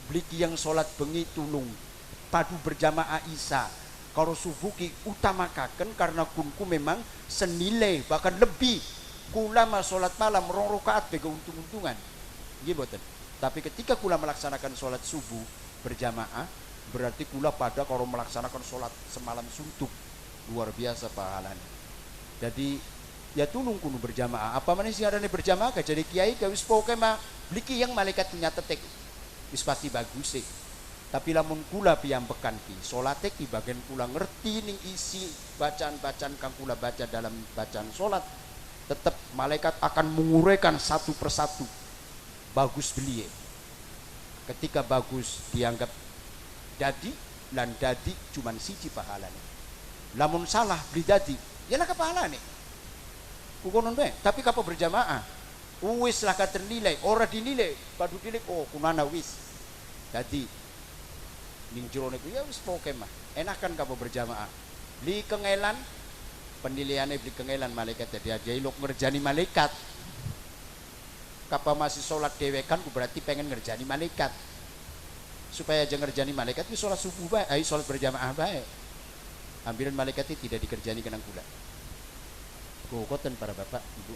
beli yang salat bengi tulung padu berjamaah isya karo subuh ki utamakaken karena kunku memang senilai bahkan lebih kula mah salat malam 2 rakaat bega untung-untungan nggih mboten Tapi ketika kula melaksanakan sholat subuh berjamaah, berarti kula pada kalau melaksanakan sholat semalam suntuk, luar biasa pahalanya. Jadi ya tulung kuno berjamaah. Apa mana sih adanya berjamaah? Jadi kiai gawis poke mah bliki yang malaikat nyatetek wis pasti bagus sih. Tapi lamun kula piyambekan ki salate ki bagian kula ngerti ning isi bacaan-bacaan kang kula baca dalam bacaan salat, tetap malaikat akan menguraikan satu persatu bagus belie. Ketika bagus dianggap dadi, lan dadi cuman siji pahalane. Lamun salah beli dadi, ya lah pahalane. Kukonon bae, tapi kapo berjamaah, wis lah ternilai, ora dinilai, padu dinilai, oh kunana wis. Dadi ning jero niku ya wis poke mah. Enakan kapo berjamaah. Beli kengelan, penilaiannya beli kengelan malaikat jadi aja ilok ngerjani malaikat. Kapa masih sholat dewekan ku berarti pengen ngerjani malaikat. Supaya aja ngerjani malaikat ku sholat subuh bae, sholat berjamaah bae. Ambilan malaikat itu tidak dikerjani kenang kula. Kokoten para bapak, ibu.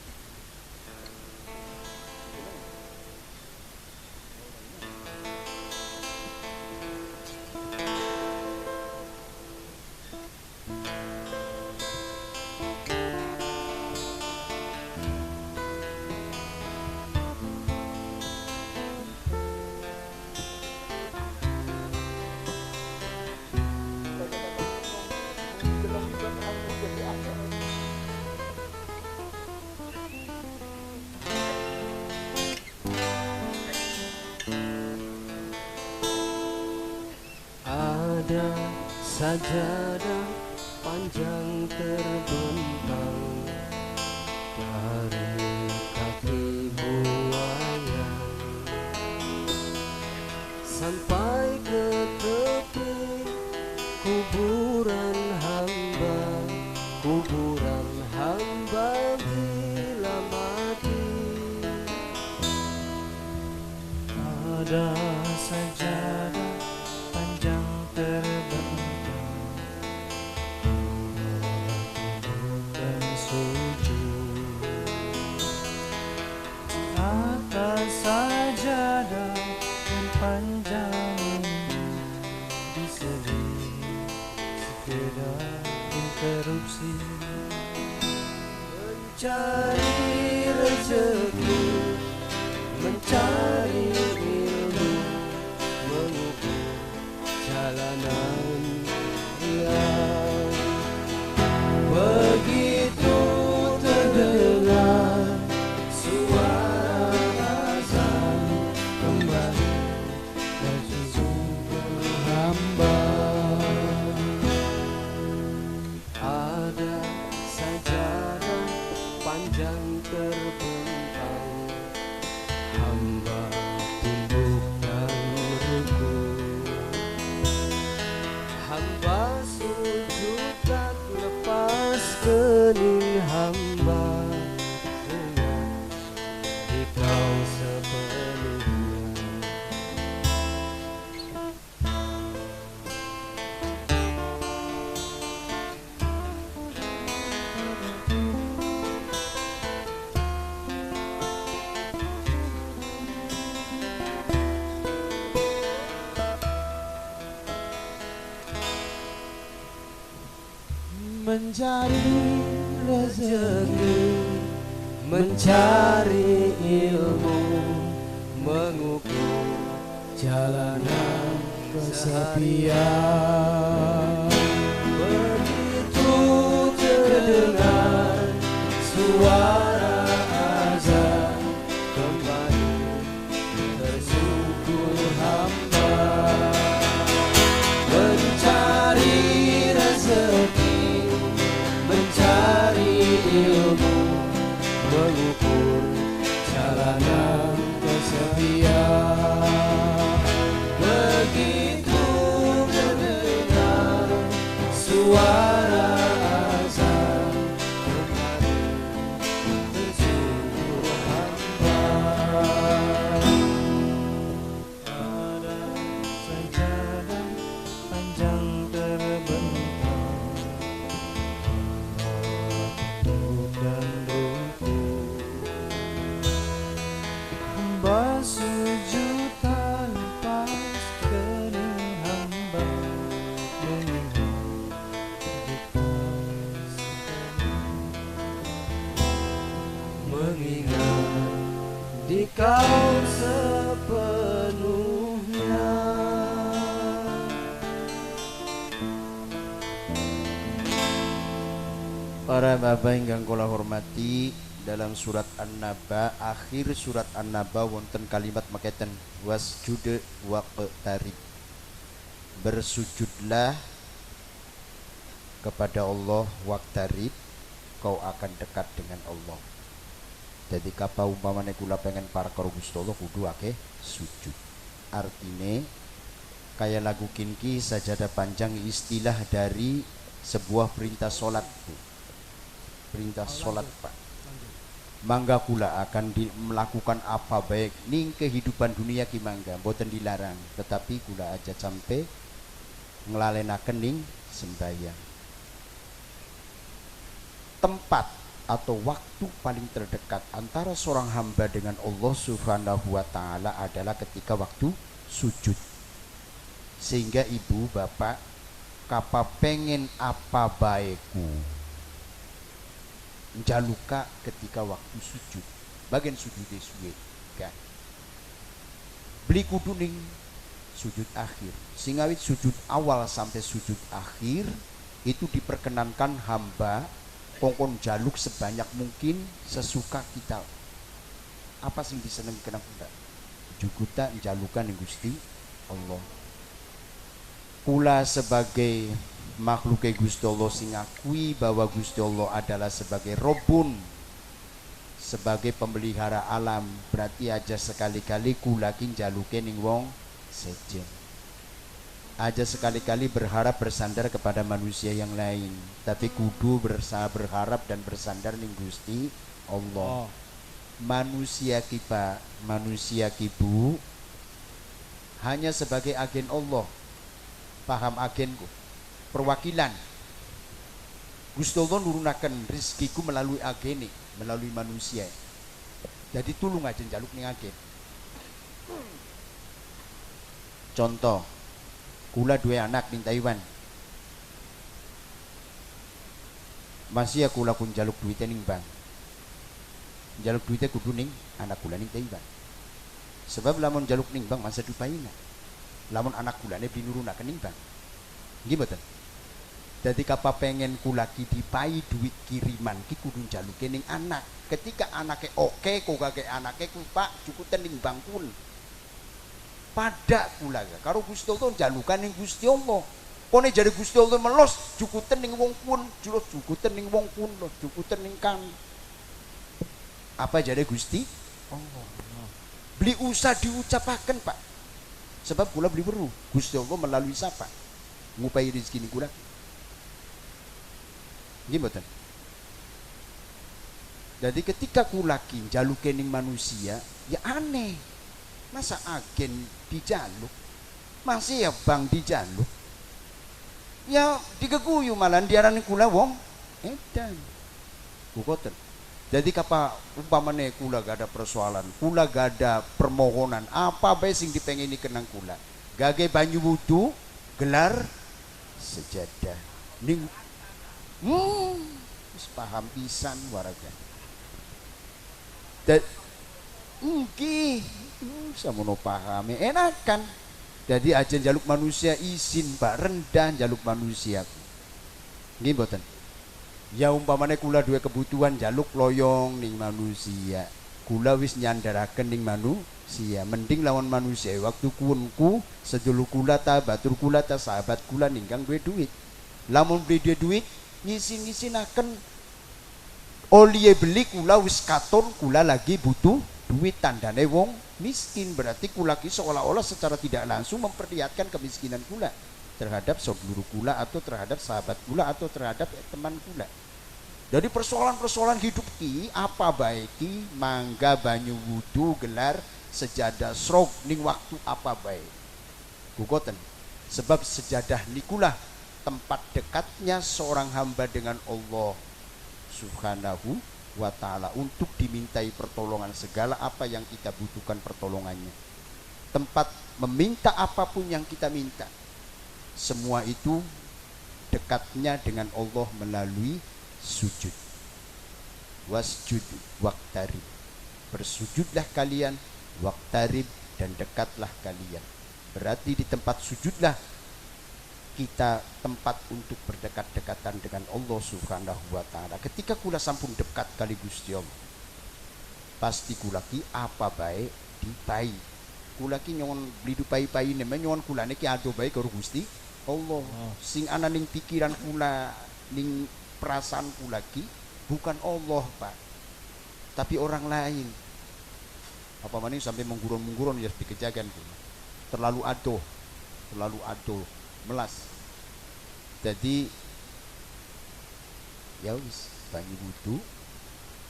Ada sajadah panjang terbentang dari kaki buaya sampai ke tepi kuburan hamba bila mati. Ada sajadah panjang terbentang dan sujud atas sajadah yang panjang ini diseri sekedar interupsi Mencari rezeki, mencari ilmu, mengukur jalanan yang begitu terdengar suara azan kembali bersungguh hamba. Ada sajadah panjang terbentang, hamba tunduk dan rukuk, hamba sujud tak lepas kening hamba dengan dikau sepenuhnya. Mencari rezeki, Mencari ilmu, mengukur jalanan kesepian. begitu terdengar suara azan kembali tersungkur hamba. Mencari rezeki, mencari ilmu, mengukur jalanan kesepian. Begitu terdengar suara azan kembali tersungkur hamba. ada sajadah panjang terbentang tunduk dan rukuk, hamba sujud Para bapak ingkang kula hormati, dalam surat An-Naba, akhir surat An-Naba wonten kalimat mekaten, wasjud waqtarib. Bersujudlah kepada Allah, waqtarib, kau akan dekat dengan Allah. Jadi kapa umpamane kula pengen para karo Gusti Allah kudu akeh sujud. Artine kaya lagu kinki sajadah panjang istilah dari sebuah perintah solat, perintah solat Pak. Mangga kula akan melakukan apa baik ning kehidupan dunia ki mangga boten dilarang, tetapi kula aja sampai ngelalenaken ning sembahyang. Tempat atau waktu paling terdekat antara seorang hamba dengan Allah Subhanahu wa taala adalah ketika waktu sujud. Sehingga ibu bapak kapa pengen apa baikku jaluka ketika waktu sujud bagian sujud suwe kan beli kudu ning sujud akhir, singawit sujud awal sampai sujud akhir itu diperkenankan hamba kongkon jaluk sebanyak mungkin sesuka kita. Apa sing diseneng kena kula juguta jalukan ning Gusti Allah. Kula sebagai makhluk Gusti Allah sing ngakui bahwa Gusti Allah adalah sebagai Robun, sebagai pemelihara alam, berarti aja sekali-kali kula ki njaluke ning wong sejen. Aja sekali-kali berharap bersandar kepada manusia yang lain, tapi kudu berharap dan bersandar ning Gusti Allah. Manusia ki Pak, manusia ki Bu hanya sebagai agen Allah. Paham agenku? Perwakilan Gusti Allah nurunaken rezekiku melalui agene, melalui manusia. Jadi tulung aja njaluk ning agen. Contoh, kula duwe anak ning Taiwan. Masih ya kula kun njaluk duite ning bank. Njaluk duite kudu ning anak kula ning Taiwan. Sebab lamun njaluk ning bank masa dupaina. Lamun anak kulane beli nurunaken ning bank. Nggih mboten? Jadi kapa pengen kulaki dipai duit kiriman ki kudu njaluke ning anak. Ketika anake oke kok gak anake ku Pak cukup ning bangkun. Pada kula karo Gusti Allah njalukan ning Gusti Allah. Kone jare Gusti Allah melos cukup ning wong kun, jurus cukup ning wong kun, cukup ning kan. Apa jare Gusti Allah? Beli usah diucapaken Pak. Sebab kula beli weruh Gusti Allah melalui siapa? Ngupai rezeki ning kula. Nggih mboten. Jadi ketika kulaki njaluke ning manusia, ya aneh. Masa agen dijaluk? Masih ya bang dijaluk? Ya digeguyu malah diarani kula wong edan. Kukoten. Jadi kapa umpamane kula gak ada persoalan, kula gak ada permohonan, apa bae sing dipengini kenang kula. Gage banyu wudu, gelar sejadah. Ning wis paham pisan waraga. Nggih, samono pahame enakan. Jadi aja njaluk manusia izin Pak, rendah njaluk manusia. Nggih mboten. Ya umpamane kula duwe kebutuhan njaluk loyong ning manusia. Kula wis nyandaraken ning manusia. Mending lawan manusia waktu kuwenku sedulur kula ta batur kula ta sahabat kula ninggang duwe duit. Lamun beli duit ngisin-ngisinaken oleh beli kula wis katon kula lagi butuh duit tandane wong miskin, berarti kula ki seolah-olah secara tidak langsung memperlihatkan kemiskinan kula terhadap sedulur kula atau terhadap sahabat kula atau terhadap teman kula. Jadi persoalan-persoalan hidup ki apa baiki mangga banyu wudu gelar sejadah srog ning waktu apa baik. Gugoten. Sebab sejadah nikulah tempat dekatnya seorang hamba dengan Allah Subhanahu wa ta'ala untuk dimintai pertolongan segala apa yang kita butuhkan pertolongannya. Tempat meminta apapun yang kita minta. Semua itu dekatnya dengan Allah melalui sujud. Wasjud waqtarib. Bersujudlah kalian, waqtarib dan dekatlah kalian. Berarti di tempat sujudlah kita tempat untuk berdekat-dekatan dengan Allah Subhanahu wa taala. Ketika kula sampun dekat kali Gusti Allah, pasti kula ki apa baik dipai. Kula ki nyuwun blidu pai-pai neme nyuwun kula niki ado baik karo Gusti Allah. Sing ana ning pikiran kula, ning perasaan kula ki bukan Allah, Pak. Tapi orang lain. Apa maning sampai menggurun-menggurun ya dikejagan kula. Terlalu adoh, melas. Jadi ya wis banyu wudu,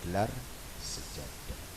gelar sejadah.